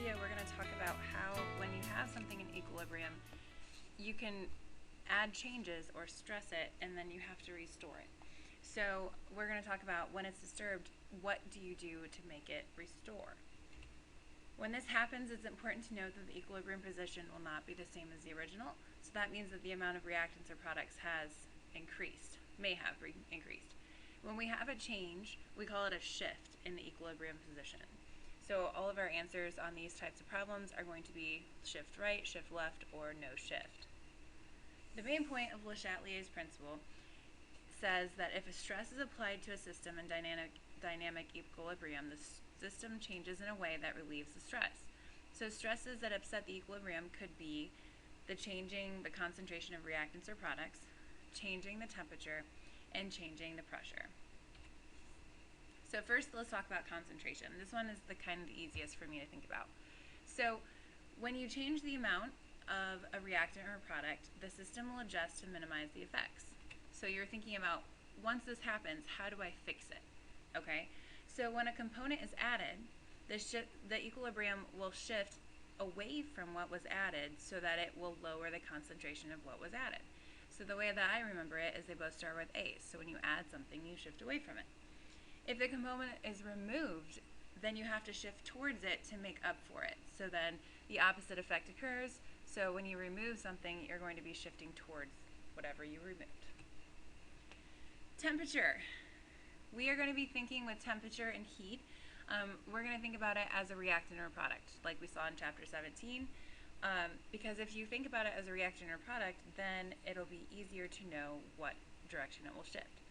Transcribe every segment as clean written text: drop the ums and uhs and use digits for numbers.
video, we're going to talk about how when you have something in equilibrium, you can add changes or stress it, and then you have to restore it. So we're going to talk about when it's disturbed, what do you do to make it restore? When this happens, it's important to note that the equilibrium position will not be the same as the original. So that means that the amount of reactants or products has increased, may have increased. When we have a change, we call it a shift in the equilibrium position. So all of our answers on these types of problems are going to be shift right, shift left, or no shift. The main point of Le Chatelier's principle says that if a stress is applied to a system in dynamic equilibrium, the system changes in a way that relieves the stress. So stresses that upset the equilibrium could be the changing the concentration of reactants or products, changing the temperature, and changing the pressure. So first, let's talk about concentration. This one is the kind of the easiest for me to think about. So when you change the amount of a reactant or a product, the system will adjust to minimize the effects. So you're thinking about, once this happens, how do I fix it? Okay, so when a component is added, the equilibrium will shift away from what was added so that it will lower the concentration of what was added. So the way that I remember it is they both start with A. So when you add something, you shift away from it. If the component is removed, then you have to shift towards it to make up for it. So then the opposite effect occurs. So when you remove something, you're going to be shifting towards whatever you removed. Temperature. We are going to be thinking with temperature and heat. We're going to think about it as a reactant or a product, like we saw in chapter 17. Because if you think about it as a reactant or product, then it'll be easier to know what direction it will shift.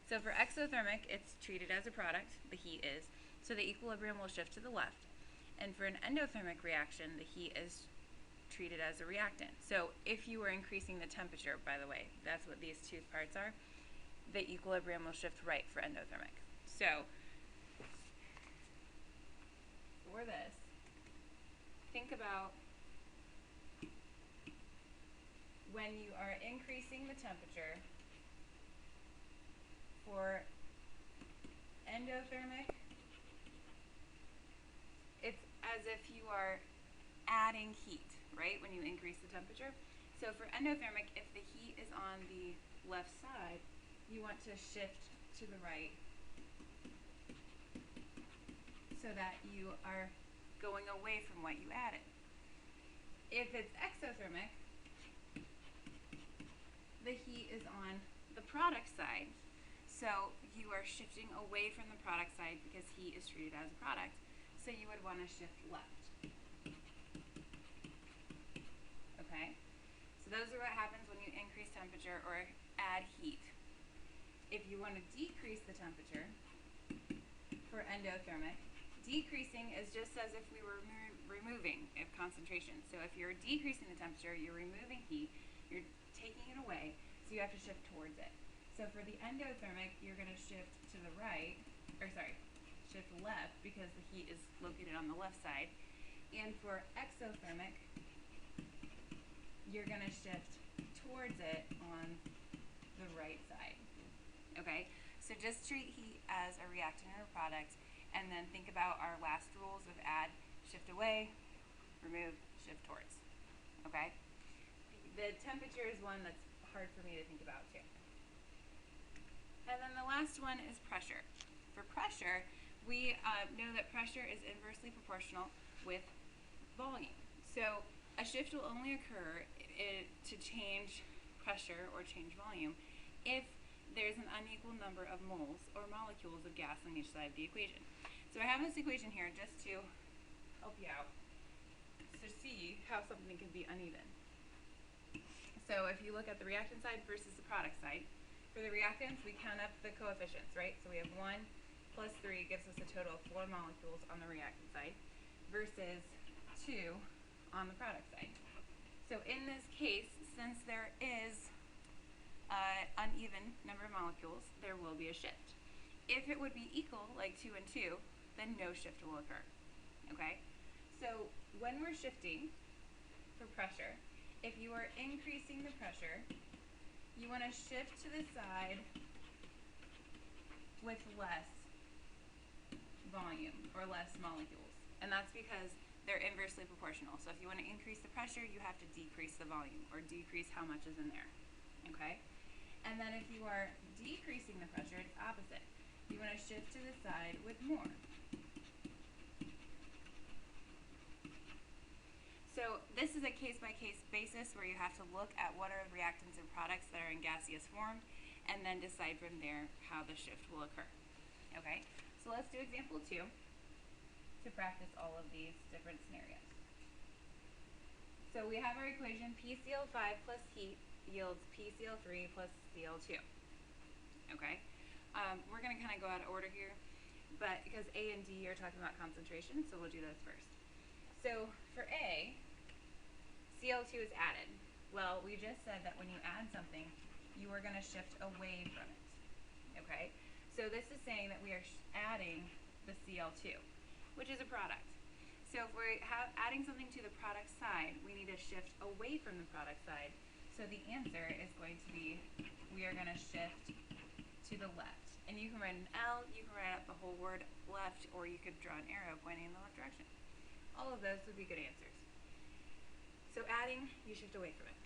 So for exothermic, it's treated as a product, the heat is, so the equilibrium will shift to the left. And for an endothermic reaction, the heat is treated as a reactant. So if you were increasing the temperature, by the way, that's what these two parts are, the equilibrium will shift right for endothermic. So for this, think about when you are increasing the temperature for endothermic, it's as if you are adding heat, right, when you increase the temperature. So for endothermic, if the heat is on the left side, you want to shift to the right so that you are going away from what you added. If it's exothermic, the heat is on the product side, so you are shifting away from the product side because heat is treated as a product, so you would want to shift left. Okay, so those are what happens when you increase temperature or add heat. If you want to decrease the temperature for endothermic, decreasing is just as if we were removing of concentration. So if you're decreasing the temperature, you're removing heat, you're taking it away, so you have to shift towards it. So for the endothermic, you're going to shift to the right, or sorry, shift left because the heat is located on the left side. And for exothermic, you're going to shift towards it on the right side. Okay, so just treat heat as a reactant or a product, and then think about our last rules of add, shift away, remove, shift towards. Okay, the temperature is one that's hard for me to think about too. And then the last one is pressure. For pressure, we know that pressure is inversely proportional with volume. So a shift will only occur to change pressure or change volume if there's an unequal number of moles or molecules of gas on each side of the equation. So I have this equation here just to help you out to see how something can be uneven. So if you look at the reactant side versus the product side, for the reactants, we count up the coefficients, right? So we have 1 plus 3 gives us a total of 4 molecules on the reactant side versus 2 on the product side. So in this case, since there is an uneven number of molecules, there will be a shift. If it would be equal, like 2 and 2, then no shift will occur. Okay? So when we're shifting for pressure, if you are increasing the pressure, you want to shift to the side with less volume or less molecules. And that's because they're inversely proportional. So if you want to increase the pressure, you have to decrease the volume, or decrease how much is in there, okay? And then if you are decreasing the pressure, it's opposite. You want to shift to the side with more. So this is a case-by-case basis where you have to look at what are reactants and products that are in gaseous form, and then decide from there how the shift will occur, okay? So let's do example 2 to practice all of these different scenarios. So we have our equation PCl5 plus heat yields PCl3 plus Cl2, okay? We're going to kind of go out of order here, but because A and D are talking about concentration, so we'll do those first. So for A, Cl2 is added. Well, we just said that when you add something, you are going to shift away from it, okay? So this is saying that we are adding the Cl2, which is a product. So if we're adding something to the product side, we need to shift away from the product side. So the answer is going to be, we are going to shift to the left. And you can write an L, you can write out the whole word left, or you could draw an arrow pointing in the left direction. All of those would be good answers. So adding, you shift away from it.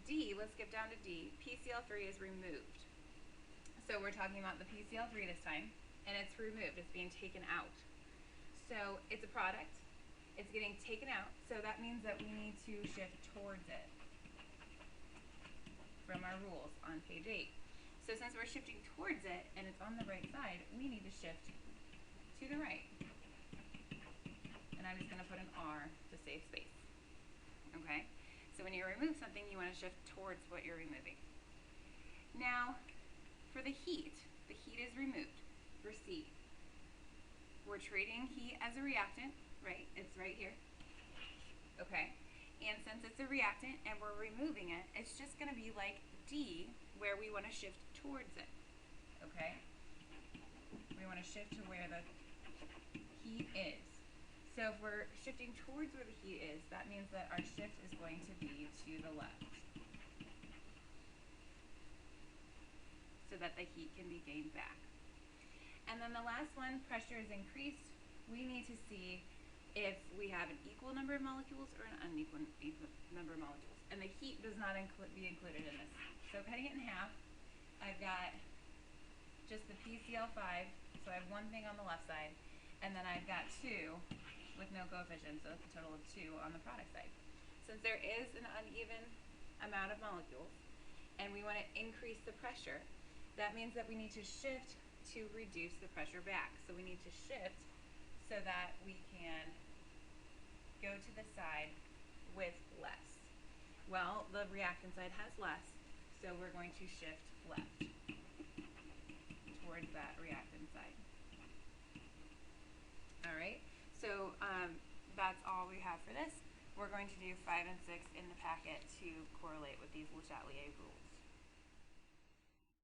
D, let's skip down to D. PCl3 is removed. So we're talking about the PCl3 this time, and it's removed. It's being taken out. So it's a product. It's getting taken out, so that means that we need to shift towards it from our rules on page 8. So since we're shifting towards it, and it's on the right side, we need to shift to the right. And I'm just going to put an R to save space. Okay? So when you remove something, you want to shift towards what you're removing. Now, for the heat is removed. For C, we're treating heat as a reactant, right? It's right here. Okay? And since it's a reactant and we're removing it, it's just going to be like D, where we want to shift towards it. Okay? We want to shift to where the heat is. So if we're shifting towards where the heat is, that means that our shift is going to be to the left, so that the heat can be gained back. And then the last one, pressure is increased. We need to see if we have an equal number of molecules or an unequal number of molecules. And the heat does not be included in this. So cutting it in half, I've got just the PCl5, so I have one thing on the left side, and then I've got 2 with no coefficient, so it's a total of 2 on the product side. Since there is an uneven amount of molecules, and we want to increase the pressure, that means that we need to shift to reduce the pressure back. So we need to shift so that we can go to the side with less. Well, the reactant side has less, so we're going to shift left towards that reactant side. All right, so that's all we have for this. We're going to do 5 and 6 in the packet to correlate with these Le Chatelier rules.